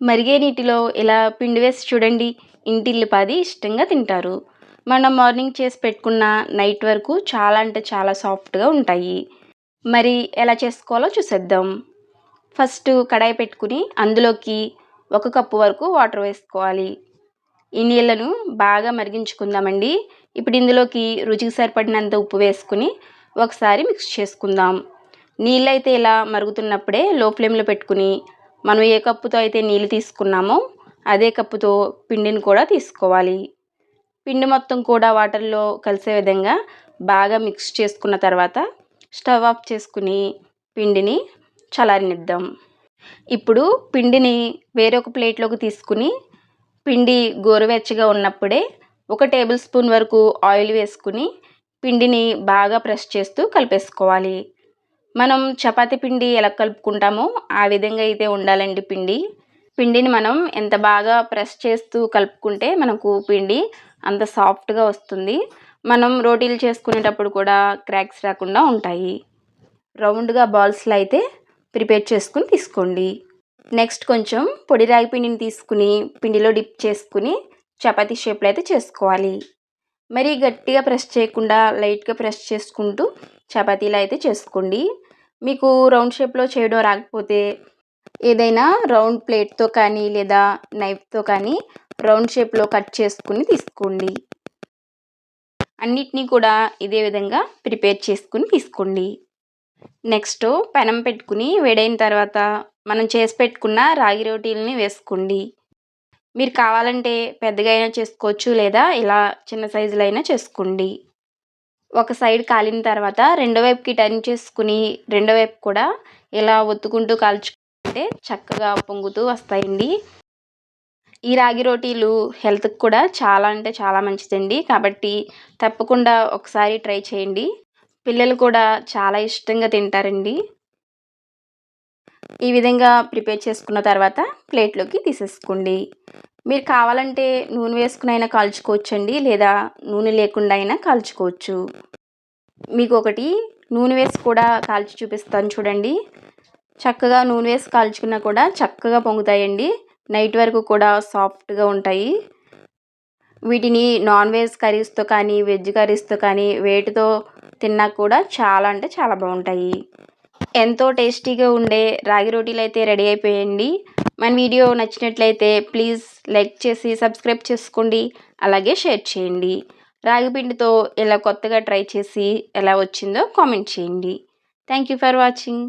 మరిగే నీటిలో ఇలా పిండి వేసి చూడండి, ఇంటిల్లిపాది ఇష్టంగా తింటారు. మనం మార్నింగ్ చేసి పెట్టుకున్న నైట్ వరకు చాలా అంటే చాలా సాఫ్ట్గా ఉంటాయి. మరి ఎలా చేసుకోవాలో చూసేద్దాం. ఫస్ట్ కడాయి పెట్టుకుని అందులోకి 1 కప్పు వరకు వాటర్ వేసుకోవాలి. ఈ నీళ్ళను బాగా మరిగించుకుందామండి. ఇప్పుడు ఇందులోకి రుచికి సరిపడినంత ఉప్పు వేసుకుని ఒకసారి మిక్స్ చేసుకుందాం. నీళ్ళైతే ఇలా మరుగుతున్నప్పుడే లో ఫ్లేమ్లో పెట్టుకుని మనం ఏ కప్పుతో అయితే నీళ్ళు తీసుకున్నామో అదే కప్పుతో పిండిని కూడా తీసుకోవాలి. పిండి మొత్తం కూడా వాటర్లో కలిసే విధంగా బాగా మిక్స్ చేసుకున్న తర్వాత స్టవ్ ఆఫ్ చేసుకుని పిండిని చల్లారనిద్దాం. ఇప్పుడు పిండిని వేరొక ప్లేట్లోకి తీసుకుని పిండి గోరువెచ్చగా ఉన్నప్పుడే 1 టేబుల్ స్పూన్ వరకు ఆయిల్ వేసుకుని పిండిని బాగా ప్రెస్ చేస్తూ కలిపేసుకోవాలి. మనం చపాతీ పిండి ఎలా కలుపుకుంటామో ఆ విధంగా అయితే ఉండాలండి పిండి. పిండిని మనం ఎంత బాగా ప్రెస్ చేస్తూ కలుపుకుంటే మనకు పిండి అంత సాఫ్ట్గా వస్తుంది. మనం రోటీలు చేసుకునేటప్పుడు కూడా క్రాక్స్ రాకుండా ఉంటాయి. రౌండ్గా బాల్స్లో అయితే ప్రిపేర్ చేసుకుని తీసుకోండి. నెక్స్ట్ కొంచెం పొడి రాగి పిండిని తీసుకుని పిండిలో డిప్ చేసుకుని చపాతీ షేప్లో అయితే చేసుకోవాలి. మరీ గట్టిగా ప్రెస్ చేయకుండా లైట్గా ప్రెస్ చేసుకుంటూ చపాతీలా అయితే చేసుకోండి. మీకు రౌండ్ షేప్లో చేయడం రాకపోతే ఏదైనా రౌండ్ ప్లేట్తో కానీ లేదా నైఫ్తో కానీ రౌండ్ షేప్లో కట్ చేసుకుని తీసుకోండి. అన్నిటినీ కూడా ఇదే విధంగా ప్రిపేర్ చేసుకుని తీసుకోండి. నెక్స్ట్ పెనం పెట్టుకుని వేడైన తర్వాత మనం చేసి పెట్టుకున్న రాగి రోటీలని వేసుకోండి. మీరు కావాలంటే పెద్దగా అయినా చేసుకోవచ్చు లేదా ఇలా చిన్న సైజులో అయినా చేసుకోండి. ఒక సైడ్ కాలిన తర్వాత రెండో వైపుకి టర్న్ చేసుకుని రెండో వైపు కూడా ఇలా ఒత్తుకుంటూ కాల్చుకుంటే చక్కగా పొంగుతూ వస్తాయండి. ఈ రాగి రోటీలు హెల్త్కి కూడా చాలా అంటే చాలా మంచిదండి. కాబట్టి తప్పకుండా ఒకసారి ట్రై చేయండి. పిల్లలు కూడా చాలా ఇష్టంగా తింటారండి. ఈ విధంగా ప్రిపేర్ చేసుకున్న తర్వాత ప్లేట్లోకి తీసేసుకోండి. మీరు కావాలంటే నూనె వేసుకుని అయినా కాల్చుకోవచ్చండి లేదా నూనె లేకుండా అయినా కాల్చుకోవచ్చు. మీకు ఒకటి నూనె వేసి కూడా కాల్చి చూపిస్తాను చూడండి. చక్కగా నూనె వేసి కాల్చుకున్నా కూడా చక్కగా పొంగుతాయండి. నైట్ వరకు కూడా సాఫ్ట్గా ఉంటాయి. వీటిని నాన్ వెజ్ కర్రీస్తో కానీ వెజ్ కర్రీస్తో కానీ వేటితో తిన్నా కూడా చాలా అంటే చాలా బాగుంటాయి. ఎంతో టేస్టీగా ఉండే రాగి రోటీలు అయితే రెడీ అయిపోయాయండి. మన వీడియో నచ్చినట్లయితే ప్లీజ్ లైక్ చేసి సబ్స్క్రైబ్ చేసుకోండి. అలాగే షేర్ చేయండి. రాగి పిండితో ఇలా కొత్తగా ట్రై చేసి ఎలా వచ్చిందో కామెంట్ చేయండి. Thank you for watching.